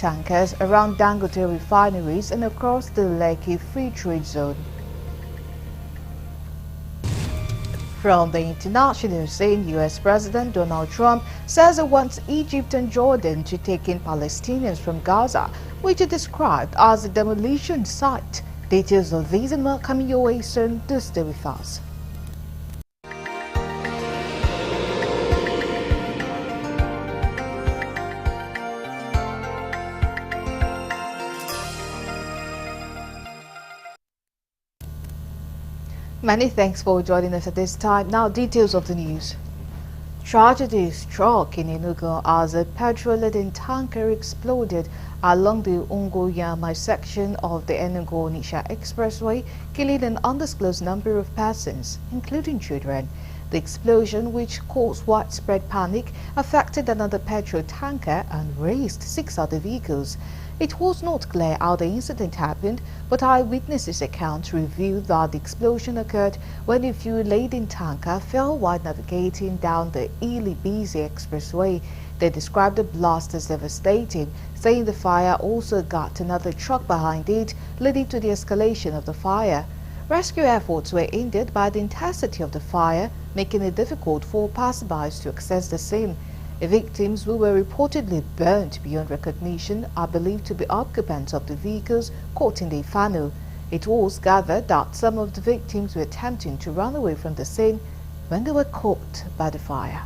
tankers around Dangote refineries and across the Lekki Free Trade Zone. From the international scene, U.S. President Donald Trump says he wants Egypt and Jordan to take in Palestinians from Gaza, which he described as a demolition site. Details of these and more coming your way soon. Do stay with us. Many thanks for joining us at this time. Now, details of the news. Tragedy struck in Enugu as a petrol-laden tanker exploded along the Ungoyama section of the Enugu-Onitsha Expressway, killing an undisclosed number of persons, including children. The explosion, which caused widespread panic, affected another petrol tanker and razed 6 other vehicles. It was not clear how the incident happened, but eyewitnesses' accounts revealed that the explosion occurred when a fuel-laden tanker fell while navigating down the Ili-Bizi Expressway. They described the blast as devastating, saying the fire also got another truck behind it, leading to the escalation of the fire. Rescue efforts were hindered by the intensity of the fire, making it difficult for passersby to access the scene. The victims, who were reportedly burnt beyond recognition, are believed to be occupants of the vehicles caught in the inferno. It was gathered that some of the victims were attempting to run away from the scene when they were caught by the fire.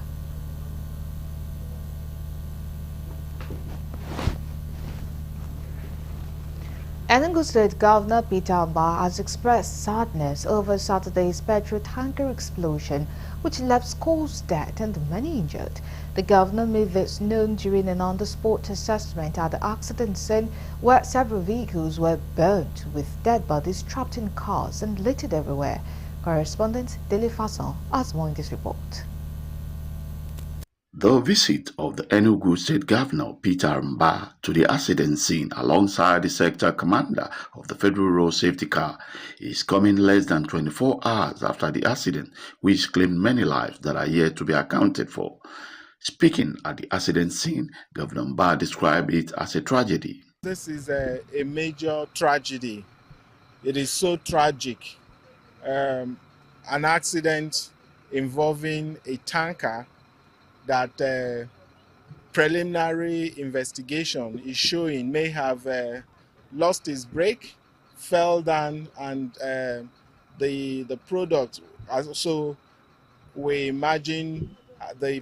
Enugu State Governor Peter Amba has expressed sadness over Saturday's petrol tanker explosion, which left scores dead and many injured. The governor made this known during an on-the-spot assessment at the accident scene, where several vehicles were burnt with dead bodies trapped in cars and littered everywhere. Correspondent Dele Fasson has more in this report. The visit of the Enugu State Governor Peter Mba to the accident scene alongside the sector commander of the Federal Road Safety Car is coming less than 24 hours after the accident, which claimed many lives that are yet to be accounted for. Speaking at the accident scene, Governor Mba described it as a tragedy. This is a major tragedy. It is so tragic. An accident involving a tanker that preliminary investigation is showing may have lost its brake, fell down, and the product, also we imagine the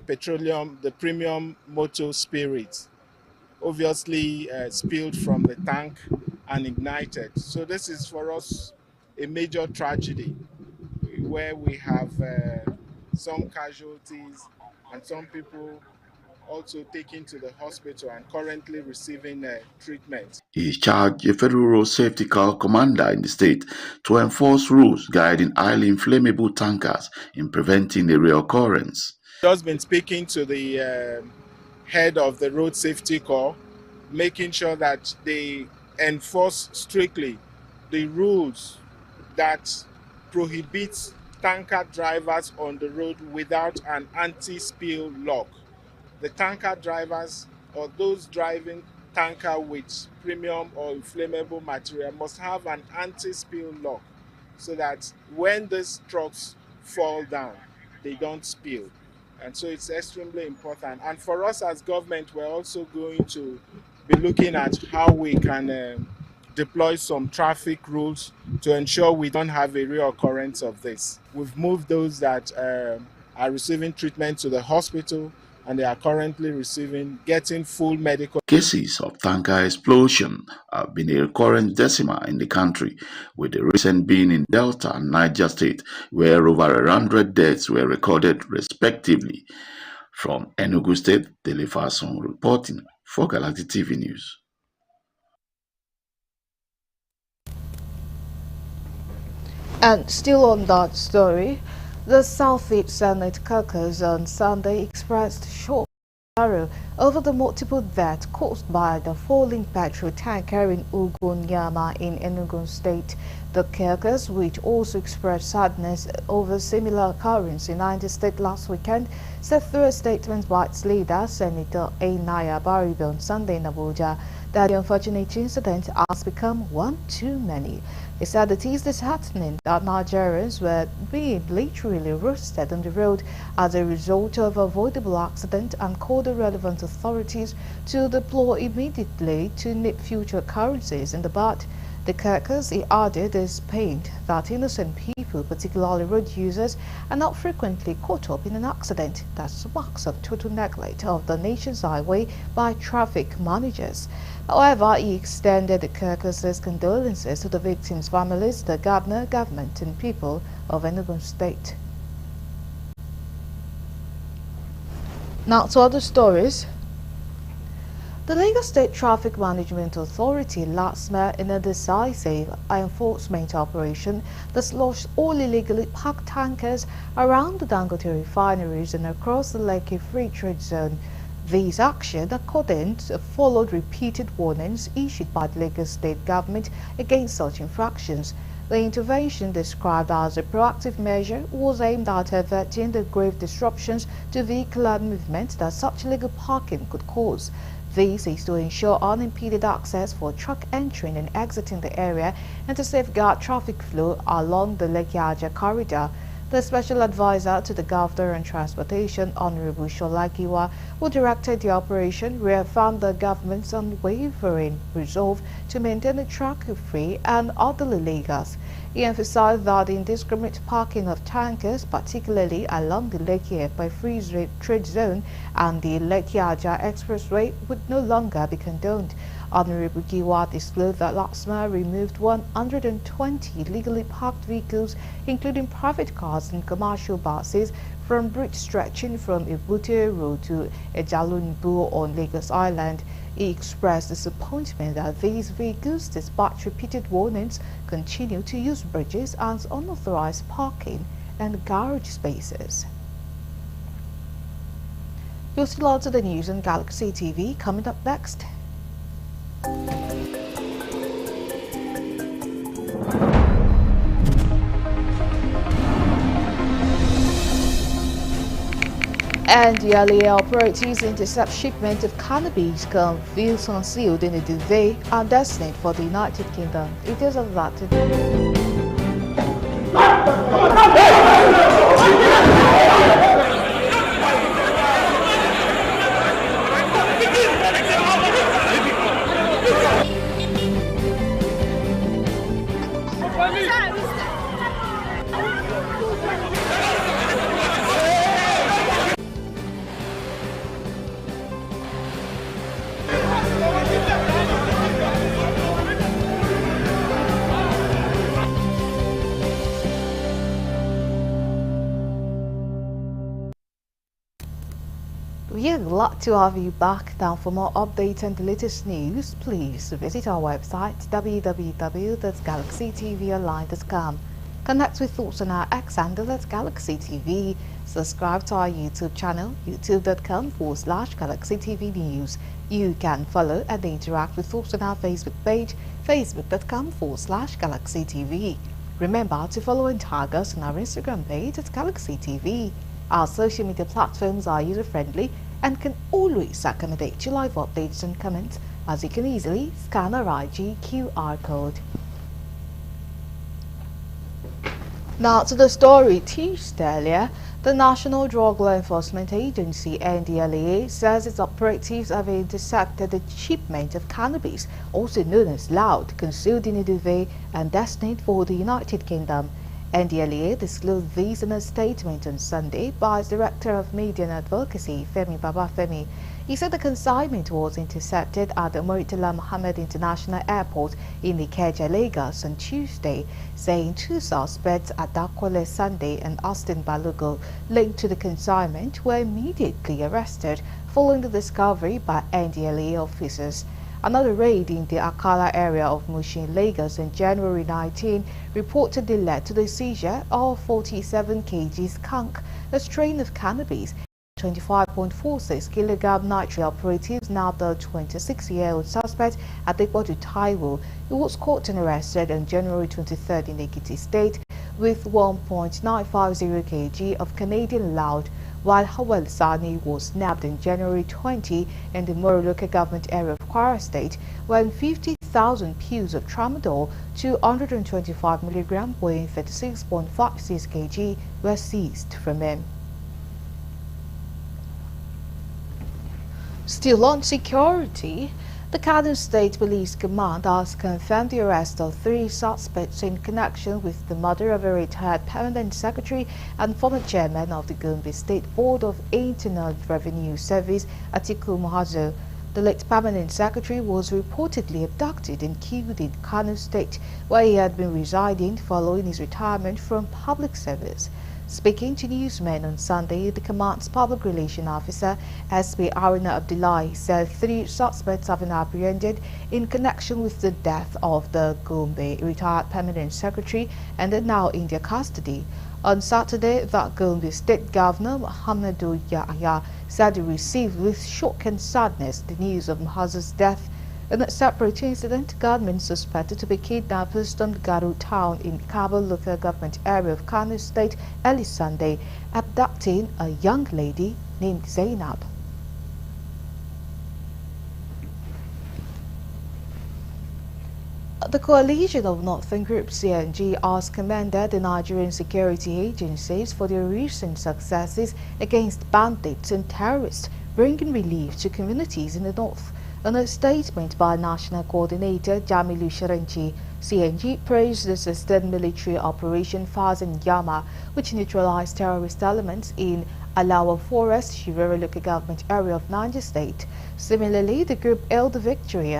premium motor spirit, obviously spilled from the tank and ignited. So this is for us a major tragedy where we have some casualties and some people also taken to the hospital and currently receiving treatment. He charged a Federal Road Safety Car commander in the state to enforce rules guiding highly inflammable tankers in preventing a reoccurrence. Just been speaking to the head of the Road Safety Corps, making sure that they enforce strictly the rules that prohibit tanker drivers on the road without an anti-spill lock. The tanker drivers or those driving tanker with premium or inflammable material must have an anti-spill lock so that when these trucks fall down, they don't spill. And so it's extremely important. And for us as government, we're also going to be looking at how we can deploy some traffic rules to ensure we don't have a reoccurrence of this. We've moved those that are receiving treatment to the hospital, and they are currently getting full medical. Cases of tanker explosion have been a recurrent decimal in the country, with the recent being in Delta and Niger State, where over 100 deaths were recorded respectively. From Enugu State, Dele Fasson reporting for Galactic TV News. And still on that story, the Southeast Senate caucus on Sunday expressed shock over the multiple deaths caused by the falling petrol tanker in Ugonyama in Enugu State. The caucus, which also expressed sadness over similar occurrence in Niger State last weekend, said through a statement by its leader, Senator Naya Baribe, on Sunday in Abuja, that the unfortunate incident has become one too many. He said it is disheartening that Nigerians were being literally roasted on the road as a result of avoidable accident and called the relevant authorities to deploy immediately to nip future occurrences in the bud. The carcass, he added, is pained that innocent people, particularly road users, are not frequently caught up in an accident that marks of total neglect of the nation's highway by traffic managers. However, he extended the carcass's condolences to the victims' families, the governor, government, and people of Enugu State. Now to other stories. The Lagos State Traffic Management Authority last month, in a decisive enforcement operation, dislodged all illegally parked tankers around the Dangote refineries and across the Lekki Free Trade Zone. This action, according to, followed repeated warnings issued by the Lagos State government against such infractions. The intervention, described as a proactive measure, was aimed at averting the grave disruptions to vehicular movement that such illegal parking could cause. This is to ensure unimpeded access for truck entering and exiting the area and to safeguard traffic flow along the Lekki-Aja corridor. The Special Advisor to the Governor on Transportation, Honorable Sholagiwa, who directed the operation, reaffirmed the government's unwavering resolve to maintain a traffic-free and orderly Lagos. He emphasized that the indiscriminate parking of tankers, particularly along the Lekki Free Trade Zone and the Lekki-Aja Expressway, would no longer be condoned. Honorable Giwa disclosed that last month removed 120 illegally parked vehicles, including private cars and commercial buses, from bridge stretching from Ebute Road to Ejalunbu on Lagos Island. He expressed disappointment that these vehicles, despite repeated warnings, continue to use bridges as unauthorized parking and garage spaces. You'll see lots of the news on Galaxy TV coming up next. And the earlier operatives intercept shipment of cannabis concealed in a duvet are destined for the United Kingdom. It is of that. We are glad to have you back. Now, for more updates and the latest news, please visit our website www.galaxytvonline.com. Connect with us on our X handle at Galaxy TV. Subscribe to our YouTube channel, youtube.com/Galaxy TV News. You can follow and interact with us on our Facebook page, facebook.com/Galaxy TV. Remember to follow and tag us on our Instagram page at Galaxy TV. Our social media platforms are user-friendly and can always accommodate your live updates and comments, as you can easily scan our IG QR code. Now to the story teased earlier. The National Drug Law Enforcement Agency, NDLEA, says its operatives have intercepted the shipment of cannabis, also known as loud, concealed in a duvet and destined for the United Kingdom. NDLEA disclosed this in a statement on Sunday by its Director of Media and Advocacy, Femi Babafemi. He said the consignment was intercepted at the Murtala Mohammed International Airport in Ikeja, Lagos on Tuesday, saying two suspects, Adakwale Sunday and Austin Balogo, linked to the consignment, were immediately arrested following the discovery by NDLEA officers. Another raid in the Akala area of Mushin, Lagos on January 19 reportedly led to the seizure of 47 kg skunk, a strain of cannabis, 25.46 kilogram nitrate. Operatives nabbed the 26-year-old suspect Adepoju Taiwo, who was caught and arrested on January 23 in Ekiti State with 1.950 kg of Canadian loud, while Hawal Sani was nabbed in January 20 in the Moro local government area of Kwara State when 50,000 pills of tramadol, 225 milligram weighing 36.56 kg, were seized from him. Still on security, the Kano State Police Command has confirmed the arrest of 3 suspects in connection with the murder of a retired permanent secretary and former chairman of the Gombe State Board of Internal Revenue Service, Atiku Muhazo. The late permanent secretary was reportedly abducted and killed in Kano State, where he had been residing following his retirement from public service. Speaking to newsmen on Sunday, the command's public relations officer, SP Aruna Abdullahi, said 3 suspects have been apprehended in connection with the death of the Gombe retired permanent secretary and are now in their custody. On Saturday, the Gombe State Governor, Muhammadu Yahya, said he received with shock and sadness the news of Muhazo's death. In a separate incident, gunmen suspected to be kidnappers stormed Garu town in Kabul local government area of Kano State early Sunday, abducting a young lady named Zainab. The coalition of northern group CNG has commended the Nigerian security agencies for their recent successes against bandits and terrorists, bringing relief to communities in the north. In a statement by National Coordinator Jamilu Sharanchi, CNG praised the sustained military operation Faz and Yama, which neutralized terrorist elements in Alawa Forest, Shirero local government area of Niger State. Similarly, the group hailed the victory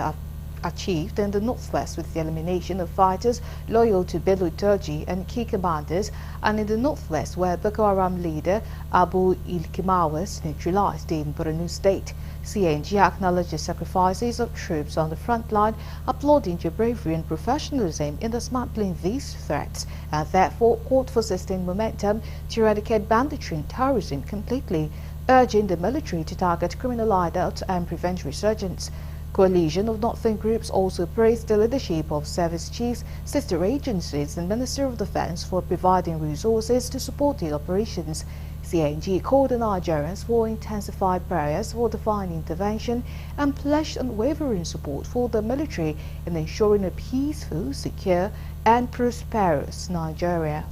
achieved in the northwest with the elimination of fighters loyal to Bello Turji and key commanders, and in the northwest where Boko Haram leader Abu Ilkima was neutralized in Borno State. CNG acknowledged the sacrifices of troops on the front line, applauding their bravery and professionalism in dismantling these threats, and therefore called for sustained momentum to eradicate banditry and terrorism completely, urging the military to target criminal hideouts and prevent resurgence. Coalition of northern groups also praised the leadership of service chiefs, sister agencies and Minister of Defense for providing resources to support the operations. CNG called on Nigerians for intensified prayers for divine intervention and pledged unwavering support for the military in ensuring a peaceful, secure and prosperous Nigeria.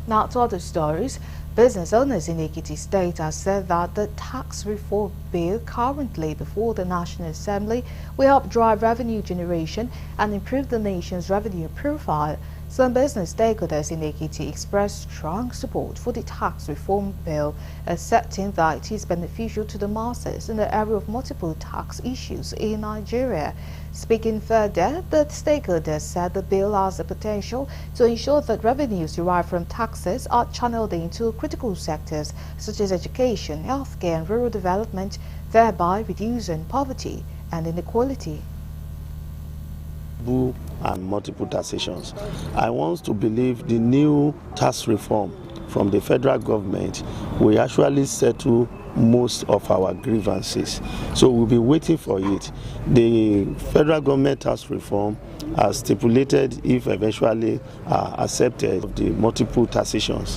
Now to other stories. Business owners in Ekiti State have said that the tax reform bill currently before the National Assembly will help drive revenue generation and improve the nation's revenue profile. Some business stakeholders in Ekiti expressed strong support for the tax reform bill, asserting that it is beneficial to the masses in the area of multiple tax issues in Nigeria. Speaking further, the stakeholders said the bill has the potential to ensure that revenues derived from taxes are channeled into critical sectors such as education, healthcare and rural development, thereby reducing poverty and inequality. And multiple taxations. I want to believe the new tax reform from the federal government will actually settle most of our grievances. So we'll be waiting for it. The federal government tax reform has stipulated, if eventually accepted, the multiple taxations.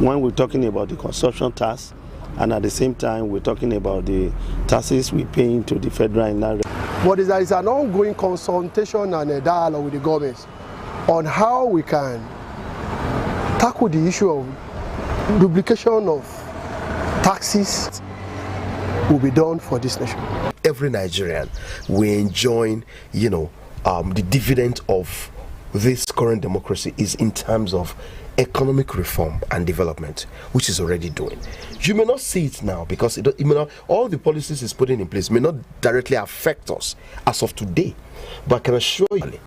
When we're talking about the consumption tax, and at the same time we're talking about the taxes we pay into the federal inland. But there is an ongoing consultation and a dialogue with the government on how we can tackle the issue of duplication of taxes will be done for this nation. Every Nigerian will enjoy, the dividend of this current democracy is in terms of economic reform and development, which is already doing. You may not see it now because all the policies it's putting in place may not directly affect us as of today, but I can assure you.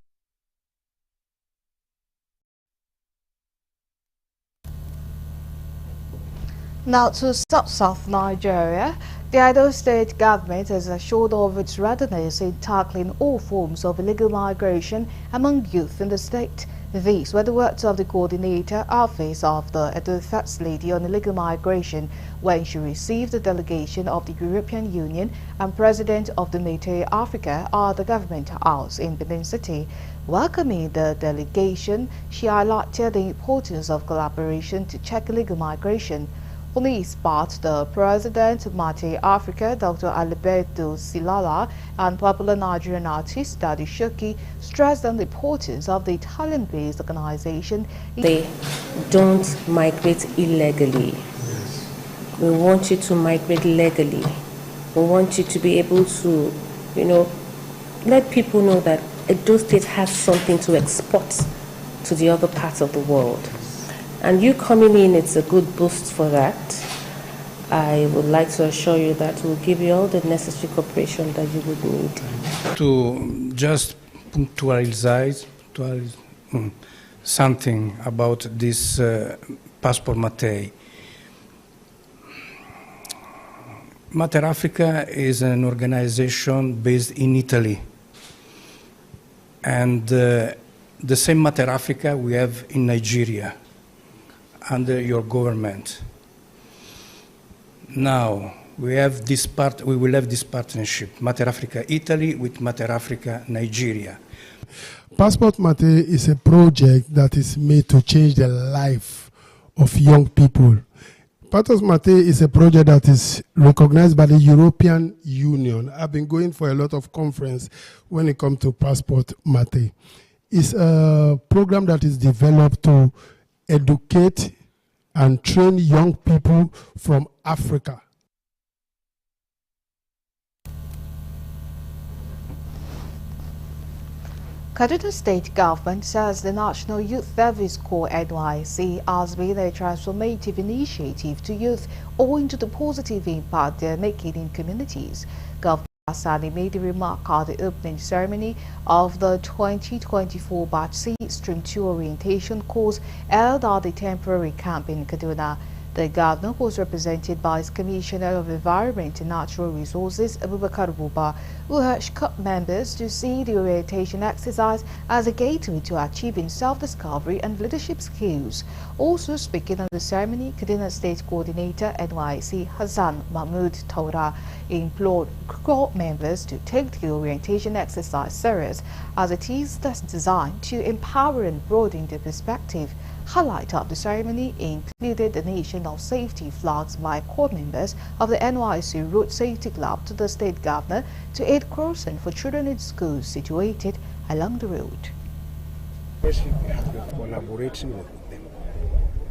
Now to South Nigeria, the Edo State government has assured of its readiness in tackling all forms of illegal migration among youth in the state. These were the words of the coordinator office of the Edo First Lady on illegal migration when she received the delegation of the European Union and President of the Mete Africa at the Government House in Benin City. Welcoming the delegation, she highlighted the importance of collaboration to check illegal migration. On his part, the President of Mate Africa, Dr. Alberto Silala, and popular Nigerian artist Daddy Shoki stressed on the importance of the Italian-based organization. They don't migrate illegally. We want you to migrate legally. We want you to be able to, let people know that Edo State has something to export to the other parts of the world. And you coming in, it's a good boost for that. I would like to assure you that we'll give you all the necessary cooperation that you would need. To just punctualize something about this Passport Mate. Mater Africa is an organization based in Italy. And the same Mater Africa we have in Nigeria, under your government. Now we will have this partnership, Mater Africa Italy with Mater Africa Nigeria. Passport Mate is a project that is made to change the life of young people. Passport Mate is a project that is recognized by the European Union. I've been going for a lot of conferences when it comes to Passport Mate. It's a program that is developed to educate and train young people from Africa. Kaduna State Government says the National Youth Service Corps NYSC has been a transformative initiative to youth owing to the positive impact they are making in communities. Governor Asani made the remark at the opening ceremony of the 2024 Batch C/2 orientation course held at the temporary camp in Kaduna. The governor was represented by his Commissioner of Environment and Natural Resources, Abubakar Buba, who urged CUP members to see the orientation exercise as a gateway to achieving self-discovery and leadership skills. Also speaking at the ceremony, Kaduna State Coordinator NYC Hassan Mahmood Taura implored CUP members to take the orientation exercise serious as it is designed to empower and broaden their perspective. Highlight of the ceremony included the donation of safety flags by corps members of the NYC Road Safety Club to the state governor to aid crossing for children in schools situated along the road. We have been collaborating with them.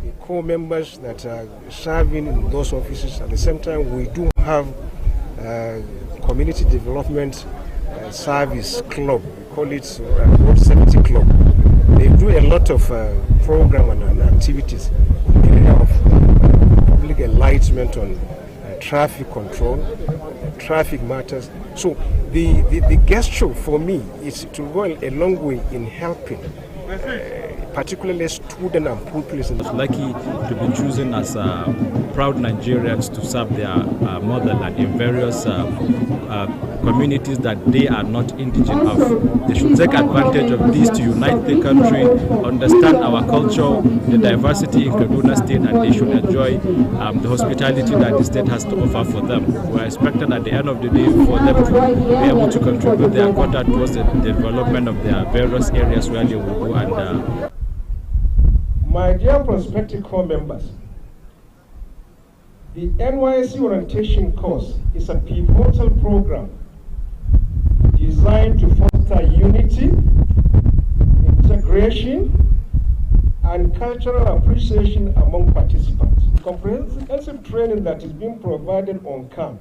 The corps members that are serving in those offices, at the same time we do have community development service club, we call it Road Safety Club. They do a lot of program and activities in the area of public enlightenment on traffic control, traffic matters. So the gesture for me is to go a long way in helping, particularly students and pupils. I was lucky to be chosen as proud Nigerians to serve their motherland in various communities that they are not indigent of. They should take advantage of this to unite the country, understand our culture, the diversity in Kaduna State, and they should enjoy the hospitality that the state has to offer for them. We are expecting at the end of the day for them to be able to contribute their quota towards the development of their various areas where they will go. And my dear prospective corps members, the NYSC orientation course is a pivotal program designed to foster unity, integration, and cultural appreciation among participants. Comprehensive training that is being provided on camp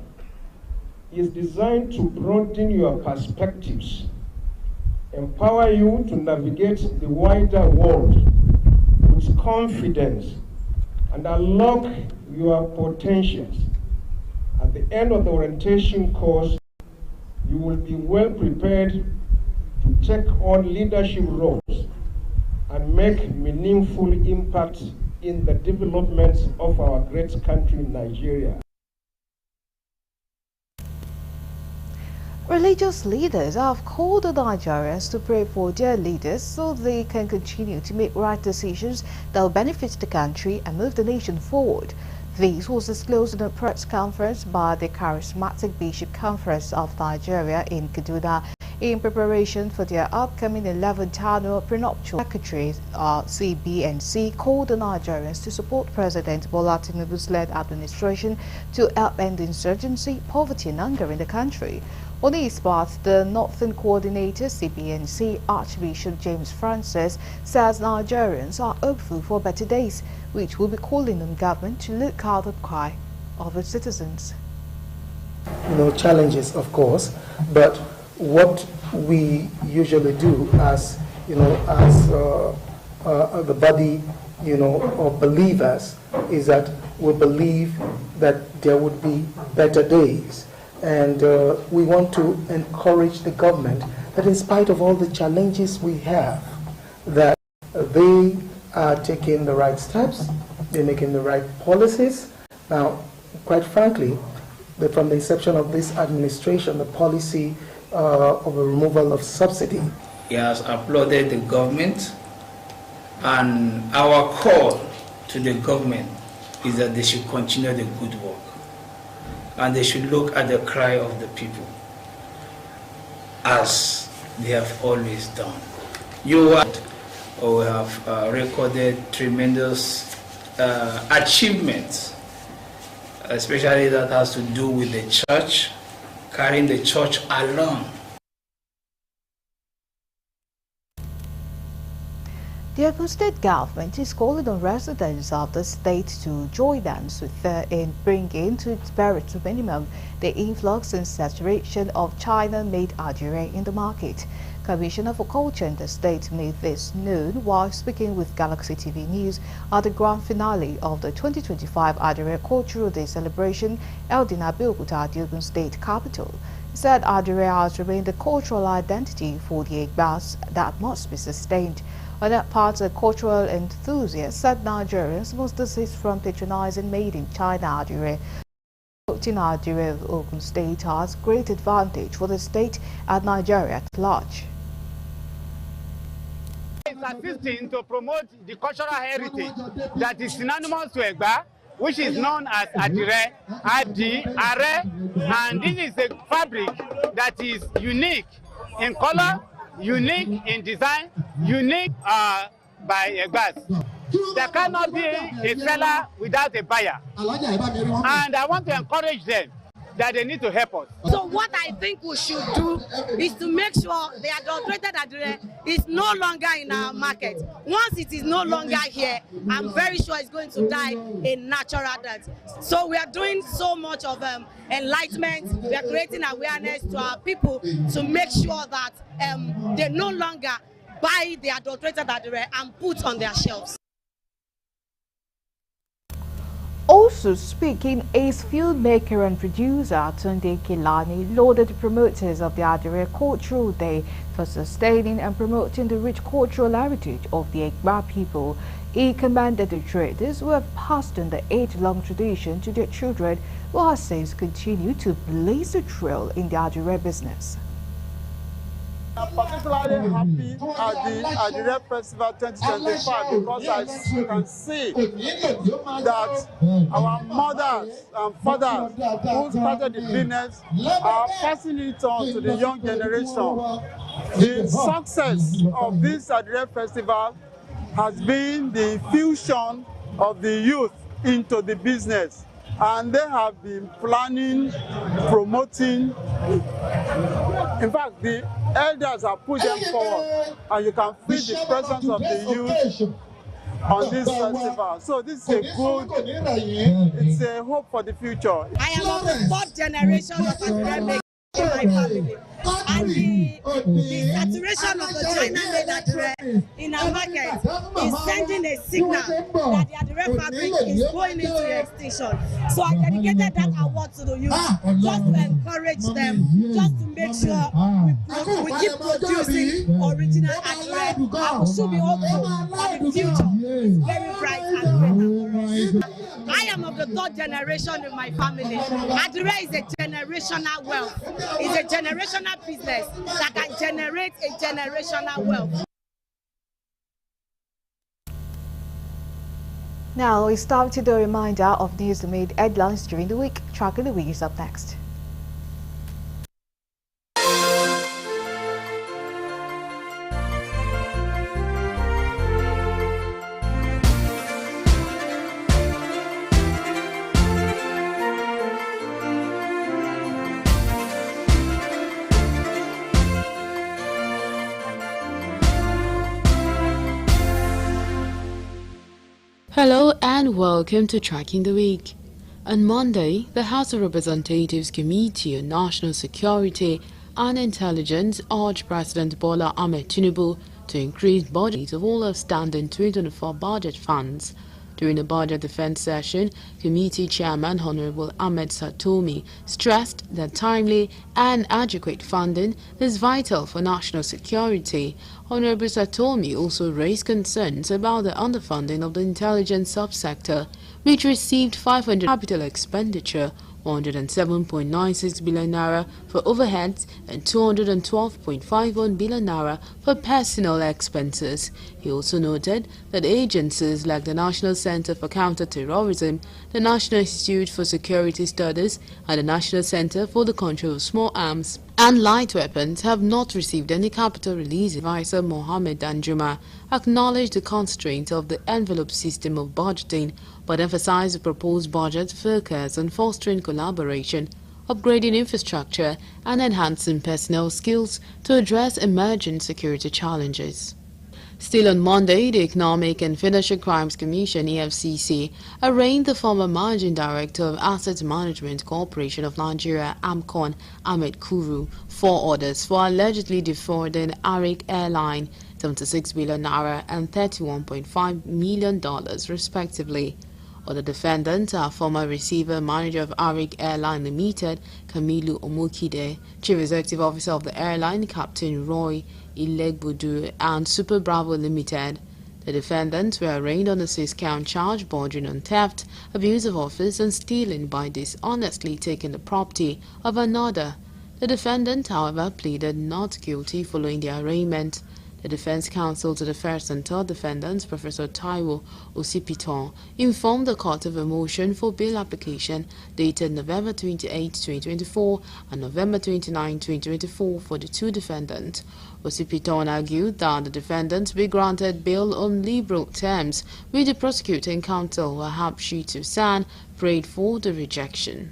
is designed to broaden your perspectives, empower you to navigate the wider world with confidence, and unlock your potentials. At the end of the orientation course, you will be well prepared to take on leadership roles and make meaningful impact in the development of our great country, Nigeria. Religious leaders have called on Nigerians to pray for their leaders so they can continue to make right decisions that will benefit the country and move the nation forward. This was disclosed in a press conference by the Charismatic Bishop Conference of Nigeria in Kaduna in preparation for their upcoming 11th annual prenuptial. Secretary CBNC called on Nigerians to support President Bola Tinubu's led administration to help end insurgency, poverty and hunger in the country. On his part, the Northern Coordinator CBNC Archbishop James Francis says Nigerians are hopeful for better days, which will be calling on government to look out the cry of its citizens. Challenges, of course, but what we usually do as the body, of believers, is that we believe that there would be better days. And we want to encourage the government that in spite of all the challenges we have, that they are taking the right steps, they're making the right policies. Now, quite frankly, from the inception of this administration, the policy of a removal of subsidy. He has applauded the government, and our call to the government is that they should continue the good work. And they should look at the cry of the people, as they have always done. We have recorded tremendous achievements, especially that has to do with the church, carrying the church along. The Ogun State government is calling on residents of the state to join hands with in bringing to its barrier to minimum the influx and saturation of China-made adire in the market. Commissioner for Culture in the state made this known while speaking with Galaxy TV News at the grand finale of the 2025 Adire Cultural Day celebration held in Abeokuta, the Ogun State capital. He said adire has remained the cultural identity for the Egbas that must be sustained. On that part, the cultural enthusiasts said Nigerians must desist from patronizing made in China adire. Promoting adire of Ogun State has great advantage for the state and Nigeria at large. It's assisting to promote the cultural heritage that is synonymous to Egba, which is known as adire, adi, are, and this is a fabric that is unique in color, unique in design, unique by Egbas. There cannot be a seller without a buyer. And I want to encourage them that they need to help us. So what I think we should do is to make sure the adulterated adire is no longer in our market. Once it is no longer here, I'm very sure it's going to die a natural death. So we are doing so much of enlightenment. We are creating awareness to our people to make sure that they no longer buy the adulterated adire and put on their shelves. Also speaking, as filmmaker and producer Tunde Kelani lauded the promoters of the Adire Cultural Day for sustaining and promoting the rich cultural heritage of the Egba people. He commended the traders who have passed on the age-long tradition to their children, who has since continued to blaze the trail in the Adire business. I'm particularly happy at the Adire Festival 2025 because as you can see that our mothers and fathers who started the business are passing it on to the young generation. The success of this Adire Festival has been the fusion of the youth into the business, and they have been planning, promoting. In fact, the elders have put them forward, and you can feel the presence of the youth on this festival. So this is a good, it's a hope for the future. I am of the fourth generation of Adire making in my family. And the saturation of the China-made adire in our market is sending a signal that the adire fabric is going into extinction. So I dedicated that award to the youth, just to encourage them, just to make sure we keep producing original adire, and we should be hopeful that the future is very bright and better for us. I am of the third generation in my family. Adire is a generational wealth. It's a generational business that can generate a generational wealth. Now it's time to the reminder of news that made headlines during the week. Tracking the week is up next. Hello and welcome to Tracking the Week. On Monday, the House of Representatives Committee on National Security and Intelligence urged President Bola Ahmed Tinubu to increase budgets of all outstanding 2024 budget funds. During the budget defense session, Committee Chairman Honorable Ahmed Satomi stressed that timely and adequate funding is vital for national security. Honorable Satomi also raised concerns about the underfunding of the intelligence subsector, which received 500 capital expenditure, 107.96 billion naira for overheads and 212.51 billion naira for personal expenses. He also noted that agencies like the National Center for Counter-Terrorism, the National Institute for Security Studies, and the National Center for the Control of Small Arms and Light Weapons have not received any capital release. Advisor Mohammed Danjuma acknowledged the constraints of the envelope system of budgeting, but emphasized the proposed budget focus on fostering collaboration, upgrading infrastructure, and enhancing personnel skills to address emerging security challenges. Still on Monday, the Economic and Financial Crimes Commission (EFCC) arraigned the former Managing Director of Asset Management Corporation of Nigeria (AMCON), Ahmed Kuru, 4 orders for allegedly defrauding Arik Airline 76 billion naira and $31.5 million respectively. Other defendants are former receiver manager of Arik Airline Limited, Kamilu Omokide, Chief Executive Officer of the airline, Captain Roy Ilegbudu, and Super Bravo Limited. The defendants were arraigned on a 6-count charge bordering on theft, abuse of office, and stealing by dishonestly taking the property of another. The defendant, however, pleaded not guilty following the arraignment. The defense counsel to the first and third defendants, Professor Taiwo Osipiton, informed the court of a motion for bail application dated November 28, 2024 and November 29, 2024 for the 2 defendants. Osipiton argued that the defendants be granted bail on liberal terms, which the prosecuting counsel, Wahab Shitu San, prayed for the rejection.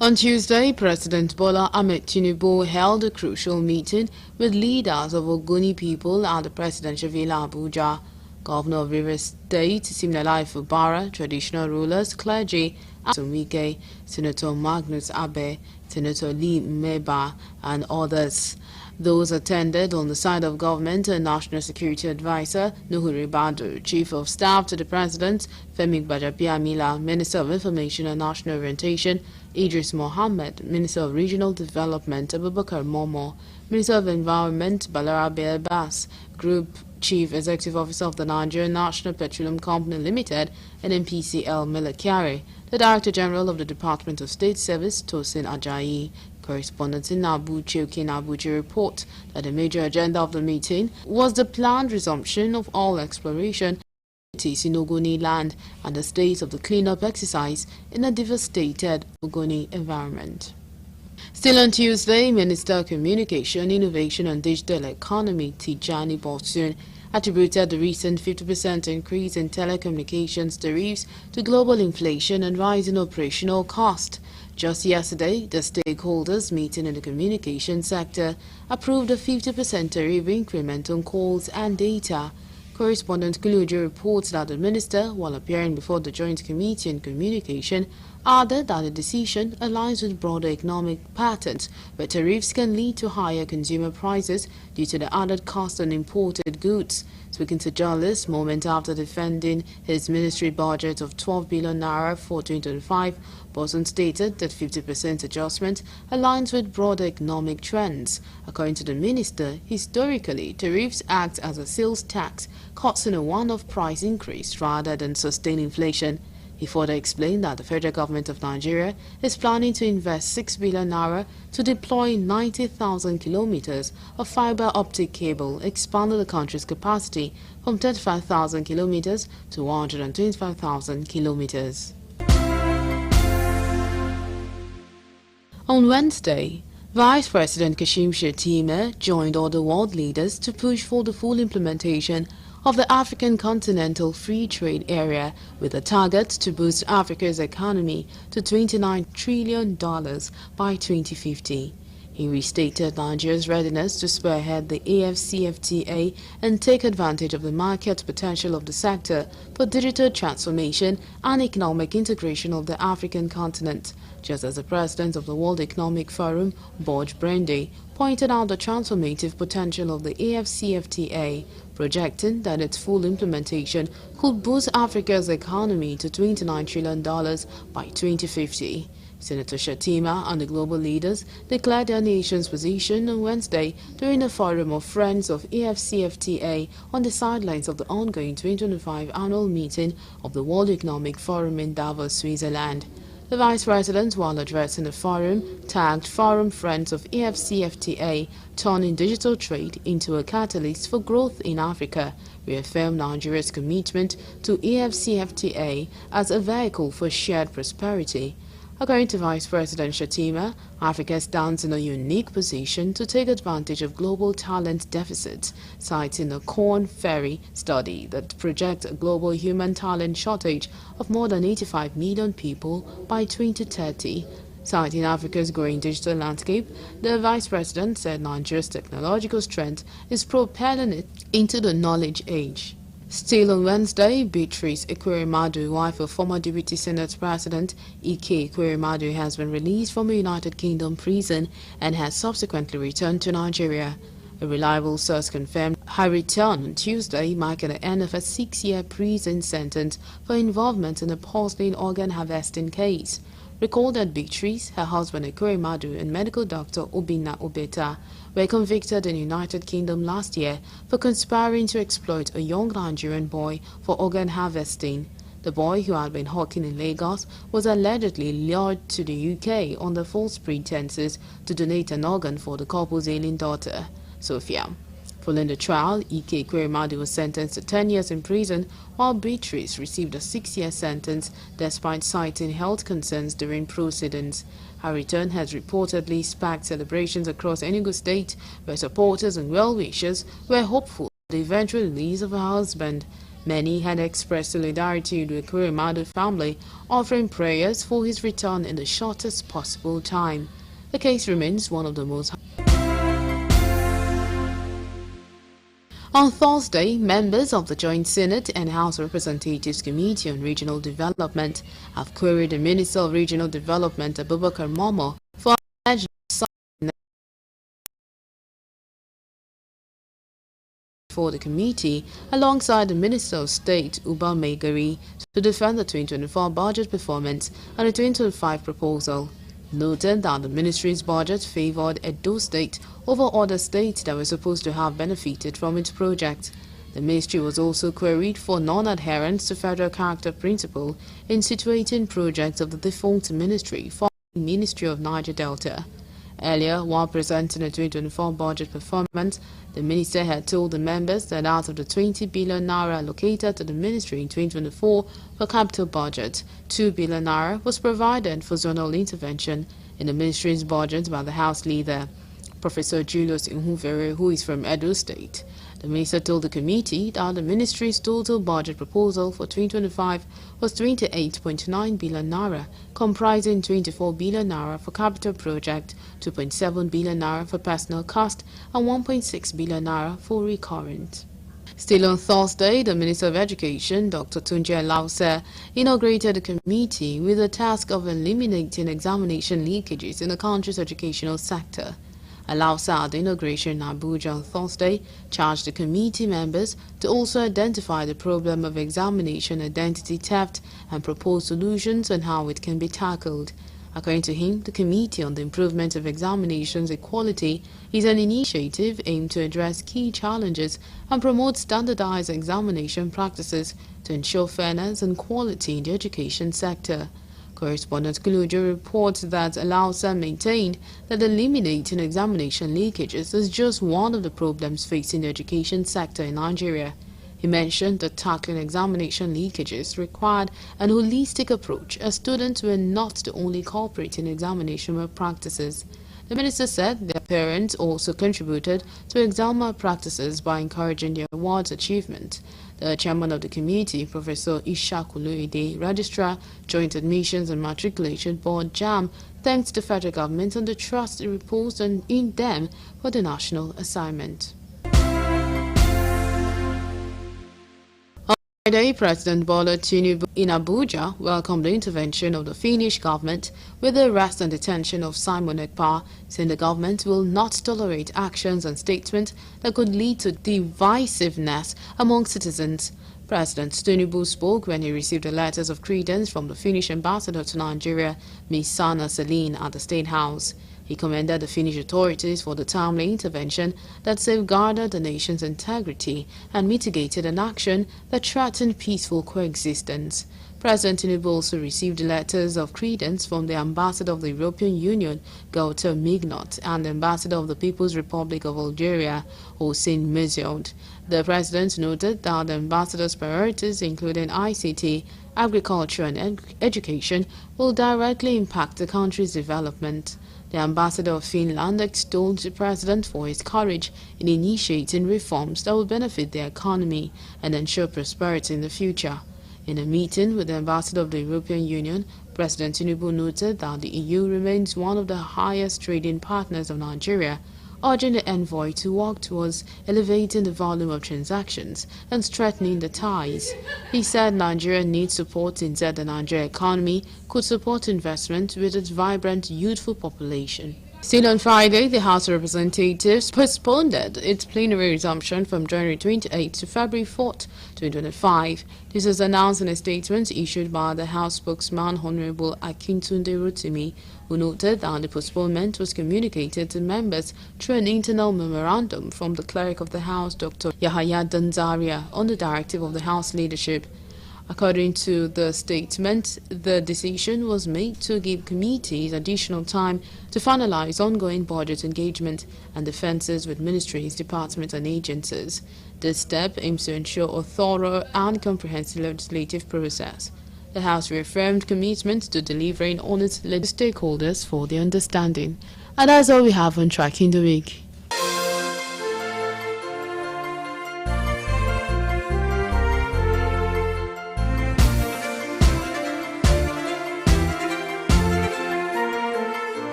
On Tuesday, President Bola Ahmed Tinubu held a crucial meeting with leaders of Ogoni people at the Presidential Villa Abuja. Governor of Rivers State, Siminalayi Fubara, traditional rulers, clergy, Wike, Senator Magnus Abe, Senator Lee Meba, and others. Those attended on the side of government and National Security Advisor Nuhu Ribadu, Chief of Staff to the President Femi Gbajabiamila, Minister of Information and National Orientation Idris Mohammed, Minister of Regional Development Abubakar Momo, Minister of Environment Balarabe Abbas, Group Chief Executive Officer of the Nigerian National Petroleum Company Limited (NNPCL) Mele Kyari, the Director General of the Department of State Service Tosin Ajayi. Correspondent in Abuja report that the major agenda of the meeting was the planned resumption of all exploration activities in Ogoni land and the state of the cleanup exercise in a devastated Ogoni environment. Still on Tuesday, Minister of Communication, Innovation and Digital Economy Tijani Bosun attributed the recent 50% increase in telecommunications tariffs to global inflation and rising operational cost. Just yesterday, the stakeholders meeting in the communication sector approved a 50% tariff increment on calls and data. Correspondent Kulujo reports that the minister, while appearing before the Joint Committee on Communication, added that the decision aligns with broader economic patterns where tariffs can lead to higher consumer prices due to the added cost on imported goods. Speaking to journalists moments after defending his ministry budget of 12 billion naira for 2025, Boson stated that 50% adjustment aligns with broader economic trends. According to the minister, historically, tariffs act as a sales tax, causing a one-off price increase rather than sustain inflation. He further explained that the federal government of Nigeria is planning to invest 6 billion naira to deploy 90,000 kilometers of fiber optic cable, expanding the country's capacity from 35,000 kilometers to 125,000 kilometers. On Wednesday, Vice President Kashim Shettima joined other world leaders to push for the full implementation of the African Continental Free Trade Area with a target to boost Africa's economy to $29 trillion by 2050. He restated Nigeria's readiness to spearhead the AfCFTA and take advantage of the market potential of the sector for digital transformation and economic integration of the African continent, just as the president of the World Economic Forum, Borge Brende, pointed out the transformative potential of the AfCFTA, projecting that its full implementation could boost Africa's economy to $29 trillion by 2050. Senator Shettima and the global leaders declared their nation's position on Wednesday during a forum of Friends of AfCFTA on the sidelines of the ongoing 2025 annual meeting of the World Economic Forum in Davos, Switzerland. The Vice President, while addressing the forum, tagged Forum Friends of AfCFTA, turning digital trade into a catalyst for growth in Africa, reaffirmed Nigeria's commitment to AfCFTA as a vehicle for shared prosperity. According to Vice President Shettima, Africa stands in a unique position to take advantage of global talent deficits, citing a Korn Ferry study that projects a global human talent shortage of more than 85 million people by 2030. Citing Africa's growing digital landscape, the Vice President said Nigeria's technological strength is propelling it into the knowledge age. Still on Wednesday, Beatrice Ekweremadu, wife of former Deputy Senate President Ike Ekweremadu, has been released from a United Kingdom prison and has subsequently returned to Nigeria. A reliable source confirmed her return on Tuesday, marking the end of a 6-year prison sentence for involvement in a porcelain organ harvesting case. Recall that Beatrice, her husband Ekweremadu, and medical doctor Obinna Obeta were convicted in the United Kingdom last year for conspiring to exploit a young Nigerian boy for organ harvesting. The boy, who had been hawking in Lagos, was allegedly lured to the UK under false pretenses to donate an organ for the couple's ailing daughter, Sophia. Following the trial, Ike Ekweremadu was sentenced to 10 years in prison, while Beatrice received a 6-year sentence despite citing health concerns during proceedings. Her return has reportedly sparked celebrations across Enugu State, where supporters and well-wishers were hopeful for the eventual release of her husband. Many had expressed solidarity with the Ekweremadu family, offering prayers for his return in the shortest possible time. The case remains one of the most. On Thursday, members of the Joint Senate and House Representatives Committee on Regional Development have queried the Minister of Regional Development, Abubakar Momo, for alleged for the committee, alongside the Minister of State, Uba Megari, to defend the 2024 budget performance and the 2025 proposal. Noted that the ministry's budget favored Edo State over other states that were supposed to have benefited from its project. The ministry was also queried for non-adherence to federal character principle in situating projects of the defunct ministry following the Ministry of Niger Delta. Earlier, while presenting the 2024 budget performance, the minister had told the members that out of the 20 billion naira allocated to the ministry in 2024 for capital budget, 2 billion naira was provided for zonal intervention in the ministry's budget by the House leader, Professor Julius Ihunvere, who is from Edo State. The minister told the committee that the ministry's total budget proposal for 2025 was 28.9 billion naira, comprising 24 billion naira for capital project, 2.7 billion naira for personal cost, and 1.6 billion naira for recurrent. Still on Thursday, the Minister of Education, Dr. Tunji Alausa, inaugurated a committee with the task of eliminating examination leakages in the country's educational sector. Alausa, at the inauguration in Abuja on Thursday, charged the committee members to also identify the problem of examination identity theft and propose solutions on how it can be tackled. According to him, the Committee on the Improvement of Examinations Equality is an initiative aimed to address key challenges and promote standardized examination practices to ensure fairness and quality in the education sector. Correspondent Kulujo reports that Alausa maintained that eliminating examination leakages is just one of the problems facing the education sector in Nigeria. He mentioned that tackling examination leakages required an holistic approach, as students were not the only culprit in examination malpractices. The minister said their parents also contributed to exam malpractices by encouraging their awards achievement. The chairman of the committee, Professor Ishakuluide, Registrar, Joint Admissions and Matriculation Board, JAM, thanked the federal government and the trust it reposed in them for the national assignment. Friday, President Bola Tinubu in Abuja welcomed the intervention of the Finnish government with the arrest and detention of Simon Ekpa, saying the government will not tolerate actions and statements that could lead to divisiveness among citizens. President Tinubu spoke when he received the letters of credence from the Finnish ambassador to Nigeria, Ms. Sana Celine, at the State House. He commended the Finnish authorities for the timely intervention that safeguarded the nation's integrity and mitigated an action that threatened peaceful coexistence. President Tinubu also received letters of credence from the Ambassador of the European Union, Gautam Mignot, and the Ambassador of the People's Republic of Algeria, Hossein Meziod. The President noted that the Ambassador's priorities, including ICT, agriculture and education, will directly impact the country's development. The ambassador of Finland extolled the president for his courage in initiating reforms that will benefit the economy and ensure prosperity in the future. In a meeting with the ambassador of the European Union, President Tinubu noted that the EU remains one of the highest trading partners of Nigeria, urging the envoy to work towards elevating the volume of transactions and strengthening the ties. He said Nigeria needs support and said the Nigerian economy could support investment with its vibrant youthful population. Still on Friday, the House of Representatives postponed its plenary resumption from January 28 to February 4, 2025. This was announced in a statement issued by the House spokesman Honorable Akintunde Rotimi, who noted that the postponement was communicated to members through an internal memorandum from the Clerk of the House, Dr. Yahaya Danzaria, on the directive of the House leadership. According to the statement, the decision was made to give committees additional time to finalize ongoing budget engagement and differences with ministries, departments and agencies. This step aims to ensure a thorough and comprehensive legislative process. The House reaffirmed commitment to delivering on its stakeholders for their understanding. And that's all we have on Tracking the Week.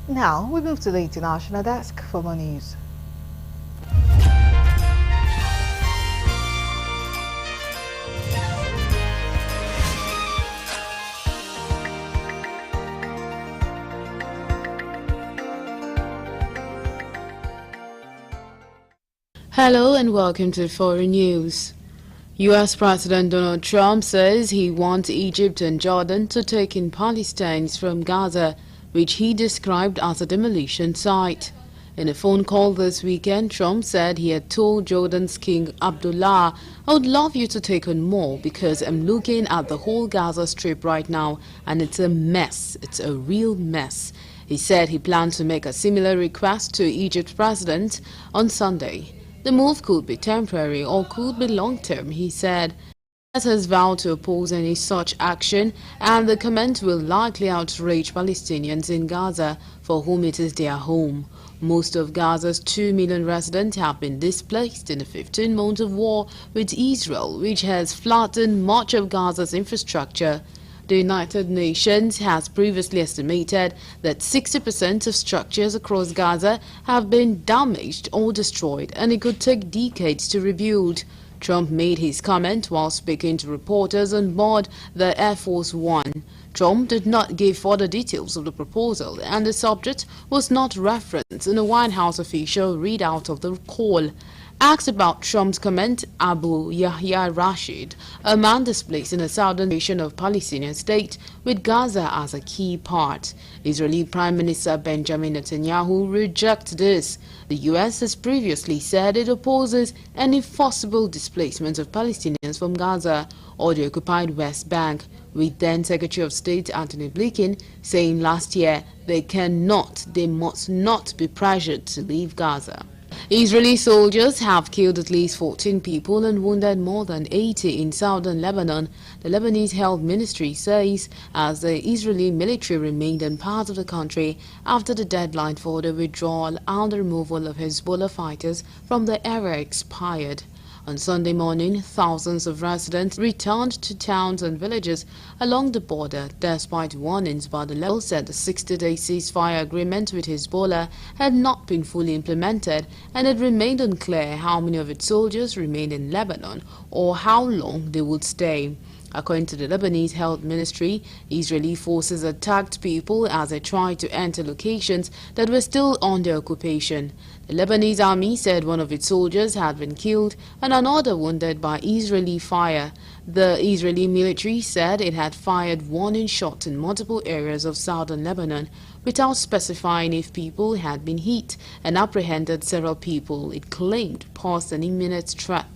Now we move to the international desk for more news. Hello and welcome to Foreign News. U.S. President Donald Trump says he wants Egypt and Jordan to take in Palestinians from Gaza, which he described as a demolition site. In a phone call this weekend, Trump said he had told Jordan's King Abdullah, "I would love you to take on more because I'm looking at the whole Gaza Strip right now and it's a mess. It's a real mess." He said he planned to make a similar request to Egypt's president on Sunday. The move could be temporary or could be long-term, he said. Has vowed to oppose any such action, and the comment will likely outrage Palestinians in Gaza, for whom it is their home. Most of Gaza's 2 million residents have been displaced in the 15 months of war with Israel, which has flattened much of Gaza's infrastructure. The United Nations has previously estimated that 60% of structures across Gaza have been damaged or destroyed, and it could take decades to rebuild. Trump made his comment while speaking to reporters on board the Air Force One. Trump did not give further details of the proposal, and the subject was not referenced in a White House official readout of the call. Asked about Trump's comment, Abu Yahya Rashid, a man displaced in a southern nation of Palestinian state with Gaza as a key part. Israeli Prime Minister Benjamin Netanyahu rejected this. The U.S. has previously said it opposes any forcible displacement of Palestinians from Gaza or the occupied West Bank, with then Secretary of State Antony Blinken saying last year they must not be pressured to leave Gaza. Israeli soldiers have killed at least 14 people and wounded more than 80 in southern Lebanon, the Lebanese Health Ministry says, as the Israeli military remained in part of the country after the deadline for the withdrawal and the removal of Hezbollah fighters from the area expired. On Sunday morning, thousands of residents returned to towns and villages along the border, despite warnings by the level said the 60-day ceasefire agreement with Hezbollah had not been fully implemented, and it remained unclear how many of its soldiers remained in Lebanon or how long they would stay. According to the Lebanese Health Ministry, Israeli forces attacked people as they tried to enter locations that were still under occupation. The Lebanese army said one of its soldiers had been killed and another wounded by Israeli fire. The Israeli military said it had fired warning shots in multiple areas of southern Lebanon without specifying if people had been hit, and apprehended several people it claimed posed an imminent threat.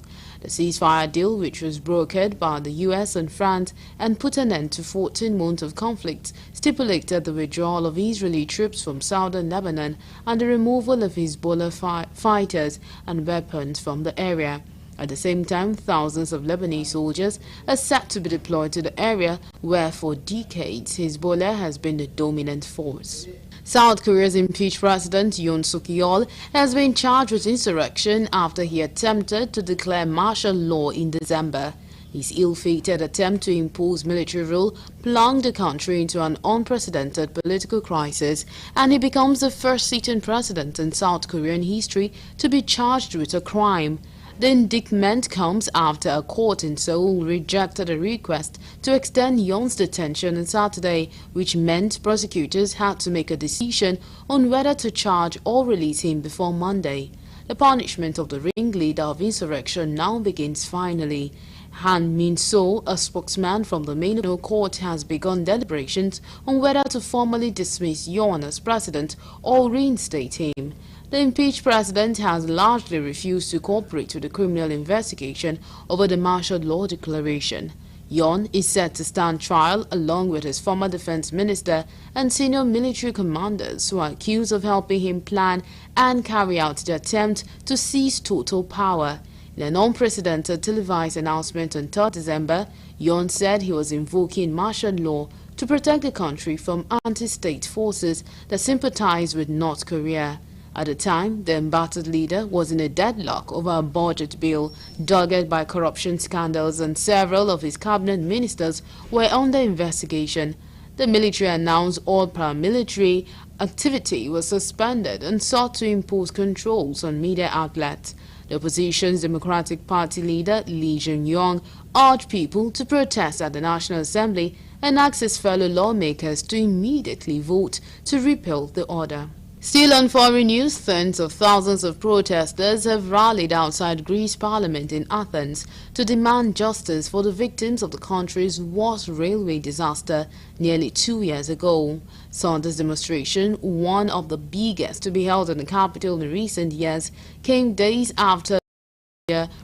The ceasefire deal, which was brokered by the U.S. and France and put an end to 14 months of conflict, stipulated the withdrawal of Israeli troops from southern Lebanon and the removal of Hezbollah fighters and weapons from the area. At the same time, thousands of Lebanese soldiers are set to be deployed to the area where for decades Hezbollah has been the dominant force. South Korea's impeached president Yoon Suk-yeol has been charged with insurrection after he attempted to declare martial law in December. His ill-fated attempt to impose military rule plunged the country into an unprecedented political crisis, and he becomes the first sitting president in South Korean history to be charged with a crime. The indictment comes after a court in Seoul rejected a request to extend Yoon's detention on Saturday, which meant prosecutors had to make a decision on whether to charge or release him before Monday. The punishment of the ringleader of insurrection now begins finally. Han Min-so, a spokesman from the main court, has begun deliberations on whether to formally dismiss Yoon as president or reinstate him. The impeached president has largely refused to cooperate with the criminal investigation over the martial law declaration. Yoon is set to stand trial along with his former defense minister and senior military commanders who are accused of helping him plan and carry out the attempt to seize total power. In an unprecedented televised announcement on 3rd December, Yoon said he was invoking martial law to protect the country from anti-state forces that sympathize with North Korea. At the time, the embattled leader was in a deadlock over a budget bill dogged by corruption scandals, and several of his cabinet ministers were under investigation. The military announced all paramilitary activity was suspended and sought to impose controls on media outlets. The opposition's Democratic Party leader, Lee Jae-yong, urged people to protest at the National Assembly and asked his fellow lawmakers to immediately vote to repeal the order. Still on foreign news, tens of thousands of protesters have rallied outside Greece Parliament in Athens to demand justice for the victims of the country's worst railway disaster nearly 2 years ago. Sunday's demonstration, one of the biggest to be held in the capital in recent years, came days after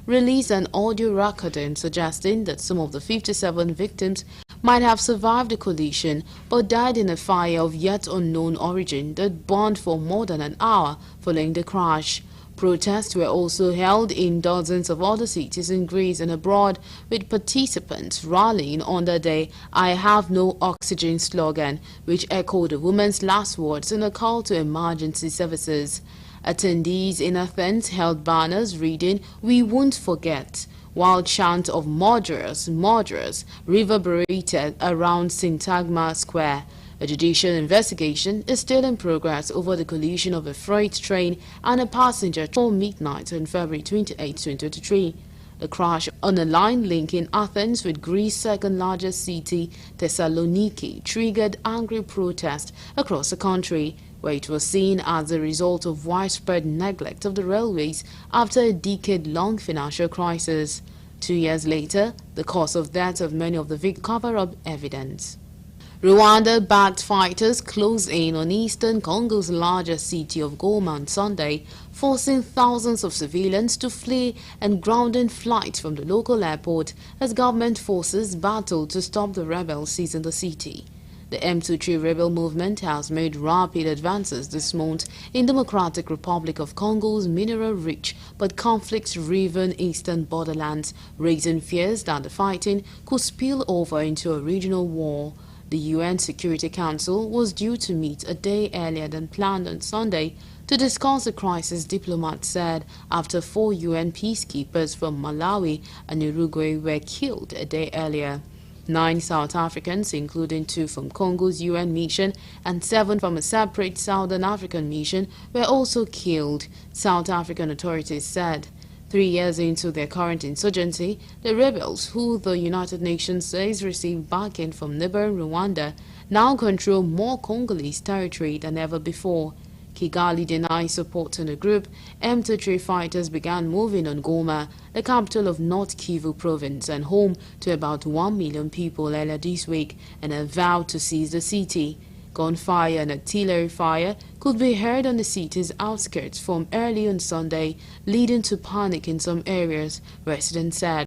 released an audio recording suggesting that some of the 57 victims might have survived the collision but died in a fire of yet unknown origin that burned for more than an hour following the crash. Protests were also held in dozens of other cities in Greece and abroad, with participants rallying under the "I have no oxygen" slogan, which echoed the woman's last words in a call to emergency services. Attendees in Athens held banners reading "We won't forget," while chants of murderers, murderers reverberated around Syntagma Square. A judicial investigation is still in progress over the collision of a freight train and a passenger before midnight on February 28, 2023. The crash on a line linking Athens with Greece's second-largest city, Thessaloniki, triggered angry protests across the country, where it was seen as a result of widespread neglect of the railways after a decade-long financial crisis. 2 years later, the cause of death of many of the victims cover-up evidence. Rwanda-backed fighters closed in on eastern Congo's largest city of Goma on Sunday, forcing thousands of civilians to flee and grounding flights from the local airport as government forces battled to stop the rebels seizing the city. The M23 rebel movement has made rapid advances this month in Democratic Republic of Congo's mineral-rich but conflict-riven eastern borderlands, raising fears that the fighting could spill over into a regional war. The UN Security Council was due to meet a day earlier than planned on Sunday to discuss the crisis, diplomats said, after 4 UN peacekeepers from Malawi and Uruguay were killed a day earlier. 9 South Africans, including 2 from Congo's UN mission and 7 from a separate Southern African mission, were also killed, South African authorities said. 3 years into their current insurgency, the rebels, who the United Nations says received backing from neighboring Rwanda, now control more Congolese territory than ever before. Kigali denies support to the group. M23 fighters began moving on Goma, the capital of North Kivu province and home to about 1 million people earlier this week, and have vowed to seize the city. Gunfire and artillery fire could be heard on the city's outskirts from early on Sunday, leading to panic in some areas, residents said.